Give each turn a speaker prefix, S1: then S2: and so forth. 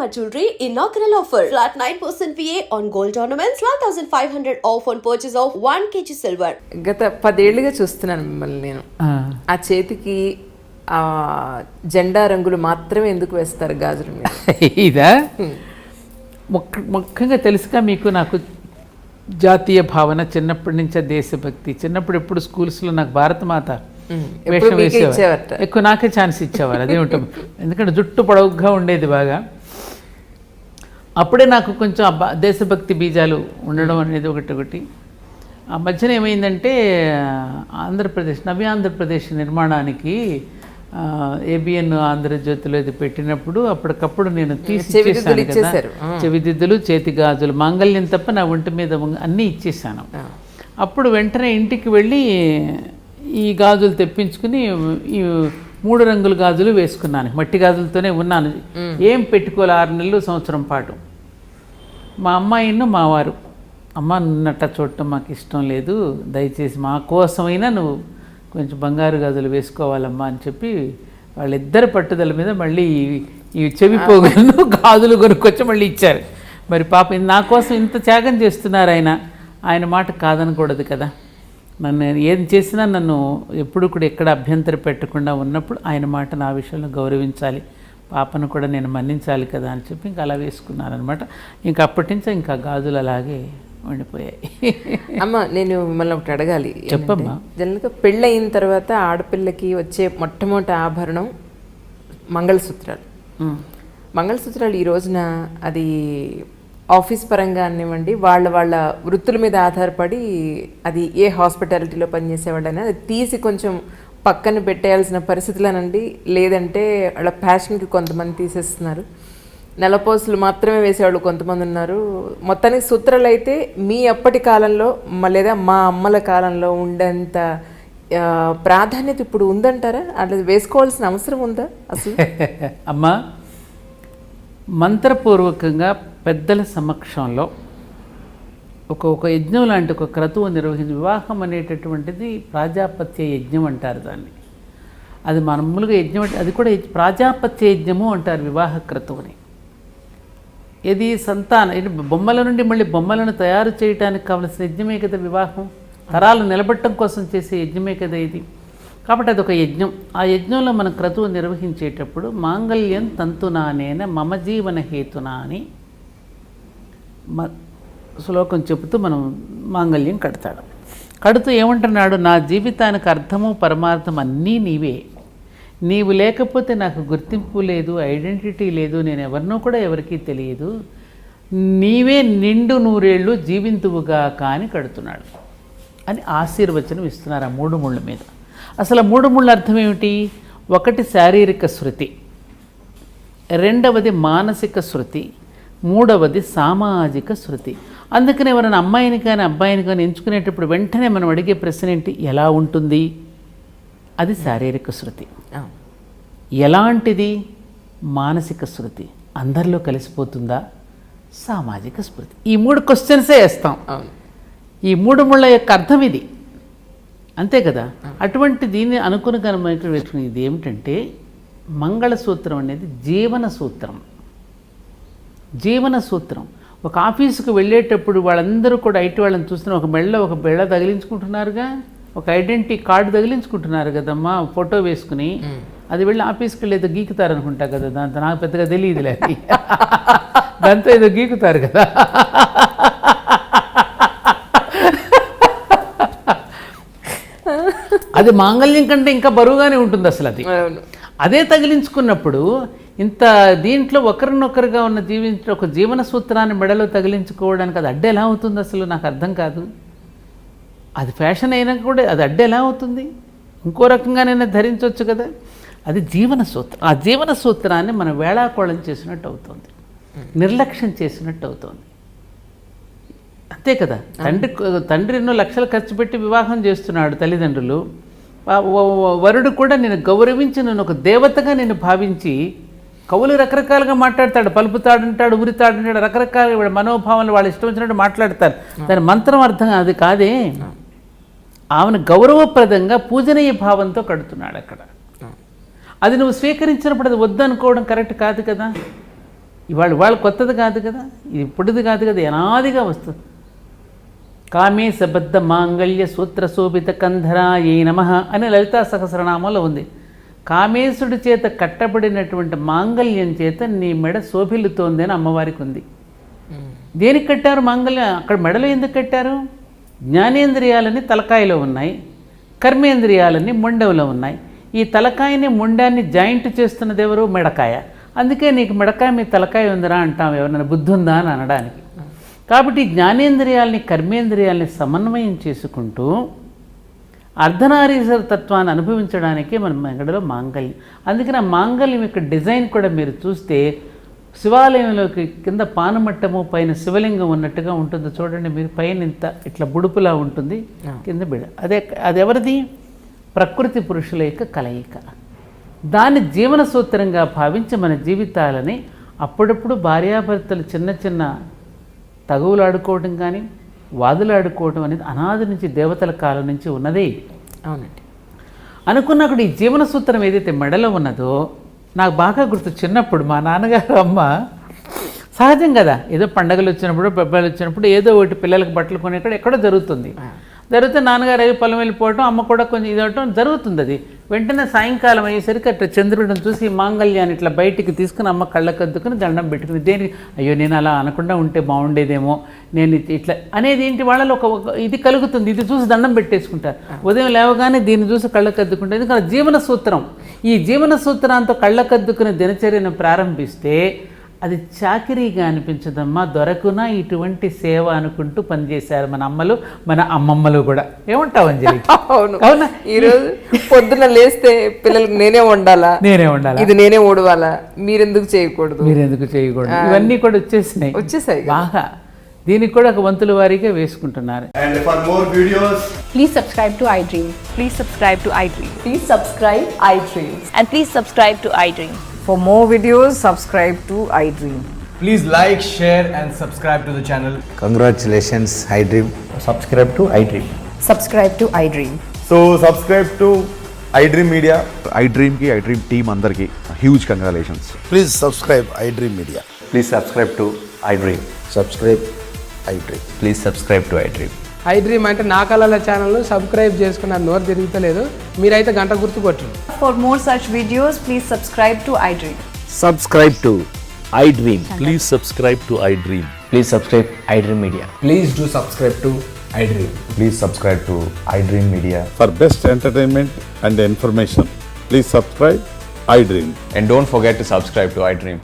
S1: Shalimar Jewelry inaugural offer. Flat 9% VA on gold ornaments, 12,500 off on purchase of 1 kg silver.
S2: గత 10 ఏళ్ళుగా చూస్తున్నాను మిమ్మల్ని నేను. ఆ చేతికి ఆ జెండా రంగులు మాత్రమే ఎందుకు వేస్తారు గాజుల మీద?
S3: ఇదా ముఖ్యంగా తెలుసుగా మీకు, నాకు జాతీయ భావన చిన్నప్పటి నుంచే, దేశభక్తి. చిన్నప్పుడు ఎప్పుడు స్కూల్స్లో నాకు భారతమాత వేషం వేసేవారు, ఎక్కువ నాకే ఛాన్స్ ఇచ్చేవారు. అదే ఉంటుంది, ఎందుకంటే జుట్టు పొడవుగా ఉండేది బాగా. అప్పుడే నాకు కొంచెం దేశభక్తి బీజాలు ఉండడం అనేది ఒకటి. ఆ మధ్యన ఏమైందంటే ఆంధ్రప్రదేశ్, నవ్య ఆంధ్రప్రదేశ్ నిర్మాణానికి ఏబిఎన్ ఆంధ్రజ్యోతిలో ఇది పెట్టినప్పుడు అప్పటికప్పుడు నేను తీసిచ్చేసాను కదా, చెవిదిద్దులు, చేతి గాజులు, మాంగళ్యం తప్ప నా ఒంటి మీద అన్నీ ఇచ్చేసాను. అప్పుడు వెంటనే ఇంటికి వెళ్ళి ఈ గాజులు తెప్పించుకుని ఈ 3 రంగుల గాజులు వేసుకున్నాను. మట్టి గాజులతోనే ఉన్నాను, ఏం పెట్టుకోవాలి 6 నెలలు, సంవత్సరం పాటు. మా అమ్మాయిను మా వారు, అమ్మ నున్నట్ట చూడటం మాకు ఇష్టం లేదు, దయచేసి మా కోసమైనా నువ్వు కొంచెం బంగారు గాజులు వేసుకోవాలమ్మా అని చెప్పి వాళ్ళిద్దరి పట్టుదల మీద మళ్ళీ ఈ చెవి పోగులను గాజులు కొనుక్కొచ్చి మళ్ళీ ఇచ్చారు. మరి పాప నా కోసం ఇంత త్యాగం చేస్తున్నారు ఆయన మాట కాదనకూడదు కదా. నన్ను ఏం చేసినా నన్ను ఎప్పుడు కూడా ఎక్కడ అభ్యంతరం పెట్టకుండా ఉన్నప్పుడు ఆయన మాట నా విషయంలో గౌరవించాలి, పాపను కూడా నేను మన్నించాలి కదా అని చెప్పి ఇంకా అలా వేసుకున్నారనమాట. ఇంకా అప్పటి నుంచి ఇంకా గాజులు అలాగే ఉండిపోయాయి.
S2: అమ్మ, నేను మిమ్మల్ని ఒకటి అడగాలి.
S3: చెప్పమ్మా.
S2: జనరల్గా పెళ్ళయిన తర్వాత ఆడపిల్లకి వచ్చే మొట్టమొదటి ఆభరణం మంగళసూత్రాలు. మంగళసూత్రాలు ఈ రోజున అది ఆఫీస్ పరంగా అనివ్వండి, వాళ్ళ వృత్తుల మీద ఆధారపడి, అది ఏ హాస్పిటాలిటీలో పనిచేసేవాళ్ళైనా అది తీసి కొంచెం పక్కన పెట్టేయాల్సిన పరిస్థితులనండి. లేదంటే వాళ్ళ ఫ్యాషన్కి కొంతమంది తీసేస్తున్నారు, నెలపోసులు మాత్రమే వేసేవాళ్ళు కొంతమంది ఉన్నారు. మొత్తానికి సూత్రాలు అయితే మీ అప్పటి కాలంలో లేదా మా అమ్మల కాలంలో ఉండేంత ప్రాధాన్యత ఇప్పుడు ఉందంటారా? అట్లా వేసుకోవాల్సిన అవసరం ఉందా అసలు?
S3: అమ్మా, మంత్రపూర్వకంగా పెద్దల సమక్షంలో ఒక యజ్ఞం లాంటి ఒక క్రతువు నిర్వహించి, వివాహం అనేటటువంటిది ప్రాజాపత్య యజ్ఞం అంటారు దాన్ని. అది మామూలుగా యజ్ఞం, అది కూడా ప్రాజాపత్య యజ్ఞము అంటారు వివాహ క్రతువుని. ఇది బొమ్మల నుండి మళ్ళీ బొమ్మలను తయారు చేయడానికి కావలసిన యజ్ఞమే కదా వివాహం, తరాలు నిలబెట్టడం కోసం చేసే యజ్ఞమే కదా ఇది. కాబట్టి అదొక యజ్ఞం. ఆ యజ్ఞంలో మనం క్రతువు నిర్వహించేటప్పుడు మాంగళ్యం తంతునానేన మమ జీవన హేతునా అని శ్లోకం చెబుతూ మనం మాంగళ్యం కడతాడు. కడుతూ ఏమంటున్నాడు, నా జీవితానికి అర్థము పరమార్థం అన్నీ నీవే, నీవు లేకపోతే నాకు గుర్తింపు లేదు, ఐడెంటిటీ లేదు, నేను ఎవరినో కూడా ఎవరికీ తెలియదు, నీవే నిండు 100 ఏళ్ళు జీవింతువుగాక అని కడుతున్నాడు అని ఆశీర్వచనం ఇస్తున్నారు ఆ 3 ముళ్ళ మీద. అసలు 3 ముళ్ళ అర్థం ఏమిటి? ఒకటి శారీరక శృతి, రెండవది మానసిక శృతి, మూడవది సామాజిక శృతి. అందుకని ఎవరైనా అమ్మాయిని కానీ అబ్బాయిని కానీ ఎంచుకునేటప్పుడు వెంటనే మనం అడిగే ప్రశ్న ఏంటి? ఎలా ఉంటుంది? అది శారీరక శృతి. ఎలాంటిది? మానసిక శృతి. అందరిలో కలిసిపోతుందా? సామాజిక స్మృతి. ఈ 3 క్వశ్చన్సే వేస్తాం. ఈ 3 ముళ్ళ యొక్క అర్థం ఇది, అంతే కదా. అటువంటి దీన్ని అనుకుని కనుక ఇది ఏమిటంటే, మంగళసూత్రం అనేది జీవన సూత్రం. జీవన సూత్రం. ఒక ఆఫీసుకు వెళ్ళేటప్పుడు వాళ్ళందరూ కూడా ఐటీ వాళ్ళని చూస్తున్న ఒక బెళ్ళ తగిలించుకుంటున్నారుగా, ఒక ఐడెంటిటీ కార్డు తగిలించుకుంటున్నారు కదమ్మా, ఫోటో వేసుకుని. అది వెళ్ళి ఆఫీస్కి వెళ్ళి ఏదో గీకుతారు అనుకుంటా కదా, దాంతో నాకు పెద్దగా తెలియదులే, దాంతో ఏదో గీకుతారు కదా. అది మాంగళ్యం కంటే ఇంకా బరువుగానే ఉంటుంది అసలు అది. అదే తగిలించుకున్నప్పుడు ఇంత దీంట్లో ఒకరినొకరుగా ఉన్న ఒక జీవన సూత్రాన్ని మెడలో తగిలించుకోవడానికి అది అడ్డు ఎలా అవుతుంది అసలు? నాకు అర్థం కాదు. అది ఫ్యాషన్ అయినా కూడా అది అడ్డు ఎలా అవుతుంది? ఇంకో రకంగానైనా ధరించవచ్చు కదా. అది జీవన సూత్రం. ఆ జీవన సూత్రాన్ని మనం వేళాకోళం చేసినట్టు అవుతుంది, నిర్లక్ష్యం చేసినట్టు అవుతుంది, అంతే కదా. తండ్రి ఎన్నో లక్షలు ఖర్చు పెట్టి వివాహం చేస్తున్నాడు తల్లిదండ్రులు. వరుడు కూడా నేను గౌరవించి, నేను ఒక దేవతగా నేను భావించి, కవులు రకరకాలుగా మాట్లాడతాడు, పలుపుతాడంటాడు, ఉరితాడంటాడు, రకరకాల మనోభావాలు వాళ్ళు ఇష్టం వచ్చినట్టు మాట్లాడతారు. దాని మంత్రం అర్థం అది కాదే. ఆమెను గౌరవప్రదంగా పూజనీయ భావంతో కడుతున్నాడు అక్కడ. అది నువ్వు స్వీకరించినప్పుడు అది వద్దనుకోవడం కరెక్ట్ కాదు కదా. ఇవాళ కొత్తది కాదు కదా, ఇది ఇప్పుడుది కాదు కదా, అనాదిగా వస్తుంది. కామే సబద్ధ మాంగళ్య సూత్ర శోభిత కంధరాయే నమః అని లలితా సహస్రనామంలో ఉంది. కామేశుడి చేత కట్టబడినటువంటి మాంగళ్యం చేత నీ మెడ శోభిల్లుతోంది అని అమ్మవారికి ఉంది. దేనికి కట్టారు మాంగళ్యం? అక్కడ మెడలో ఎందుకు కట్టారు? జ్ఞానేంద్రియాలని తలకాయలో ఉన్నాయి, కర్మేంద్రియాలన్నీ మొండెంలో ఉన్నాయి. ఈ తలకాయని మొండాన్ని జాయింట్ చేస్తున్నది ఎవరు? మెడకాయ. అందుకే నీకు మెడకాయ మీ తలకాయ ఉందిరా అంటాం ఎవరైనా బుద్ధి ఉందా అని అనడానికి. కాబట్టి జ్ఞానేంద్రియాలని కర్మేంద్రియాలని సమన్వయం చేసుకుంటూ అర్ధనారీశ్వర తత్వాన్ని అనుభవించడానికే మన మెడలో మాంగళ్యం. అందుకని ఆ మాంగళ్యం యొక్క డిజైన్ కూడా మీరు చూస్తే శివాలయంలోకి కింద పానమట్టము పైన శివలింగం ఉన్నట్టుగా ఉంటుంది చూడండి మీరు. పైన ఇంత ఇట్లా బుడుపులా ఉంటుంది, కింద బిడ. అది ఎవరిది? ప్రకృతి పురుషుల యొక్క కలయిక. దాన్ని జీవన సూత్రంగా భావించి మన జీవితాలని అప్పుడప్పుడు భార్యాభర్తలు చిన్న చిన్న తగువులు ఆడుకోవడం కానీ వాదులు ఆడుకోవడం అనేది అనాది నుంచి దేవతల కాలం నుంచి ఉన్నది.
S2: అవునండి.
S3: అనుకున్నప్పుడు ఈ జీవన సూత్రం ఏదైతే మెడలో ఉన్నదో నాకు బాగా గుర్తు. చిన్నప్పుడు మా నాన్నగారు అమ్మ సహజం కదా, ఏదో పండగలు వచ్చినప్పుడు పెద్దలు వచ్చినప్పుడు ఏదో ఒకటి పిల్లలకు బట్టలు కొనేక్కడ ఎక్కడో జరుగుతుంది. జరిగితే నాన్నగారు అవి పొలం వెళ్ళిపోవటం, అమ్మ కూడా కొంచెం ఇదవటం జరుగుతుంది. అది వెంటనే సాయంకాలం అయ్యేసరికి అట్లా చంద్రుడిని చూసి మాంగళ్యాన్ని ఇట్లా బయటికి తీసుకుని అమ్మ కళ్ళకద్దుకుని దండం పెట్టుకుని దేనికి అయ్యో నేను అలా అనకుండా ఉంటే బాగుండేదేమో, నేను ఇట్లా అనేది ఏంటి వాళ్ళలో ఒక ఇది కలుగుతుంది. ఇది చూసి దండం పెట్టేసుకుంటారు. ఉదయం లేవగానే దీన్ని చూసి కళ్ళకద్దుకుంటారు. ఎందుకంటే జీవన సూత్రం. ఈ జీవన సూత్రంతో కళ్ళకద్దుకుని దినచర్యను ప్రారంభిస్తే అది చాకిరీగా అనిపించదమ్మా. దొరకునా ఇటువంటి సేవ అనుకుంటూ పనిచేశారు మన అమ్మలు, మన అమ్మమ్మలు కూడా. ఏమంటావు అంజలి?
S2: అవును.
S3: అవునా?
S2: ఈరోజు పొద్దున లేస్తే పిల్లలకి నేనే వండాలా, ఇది నేనే ఓడవాలా, మీరెందుకు చేయకూడదు,
S3: ఇవన్నీ కూడా వచ్చేసాయి బాగా. దీనికి కూడా ఒక వంతుల వారీగా వేసుకుంటున్నారు.
S4: And for more videos,
S5: Please subscribe to iDream. Please subscribe to iDream.
S1: Please subscribe iDream.
S5: And please subscribe to iDream.
S6: For more videos, subscribe to iDream.
S4: please like, share and subscribe to the channel.
S7: Congratulations, iDream.
S4: Subscribe to iDream.
S6: Subscribe to iDream.
S4: So subscribe to iDream Media.
S8: iDream ki iDream team andarki huge congratulations.
S7: Please subscribe iDream Media.
S9: Please subscribe to iDream.
S7: Subscribe iDream.
S9: Please subscribe to iDream.
S10: iDream అంటే నా కళల channel subscribe చేసుకున్న నోరు తిరుగుతలేదు, మీరైతే గంట గుర్తు కొట్టండి.
S5: For more such videos, please subscribe to iDream.
S7: Subscribe to iDream.
S9: Please subscribe to iDream. Please subscribe iDream Media.
S4: Please do subscribe to iDream.
S9: Please subscribe to iDream Media.
S8: For best entertainment and information, please subscribe iDream.
S9: And don't forget to subscribe to iDream.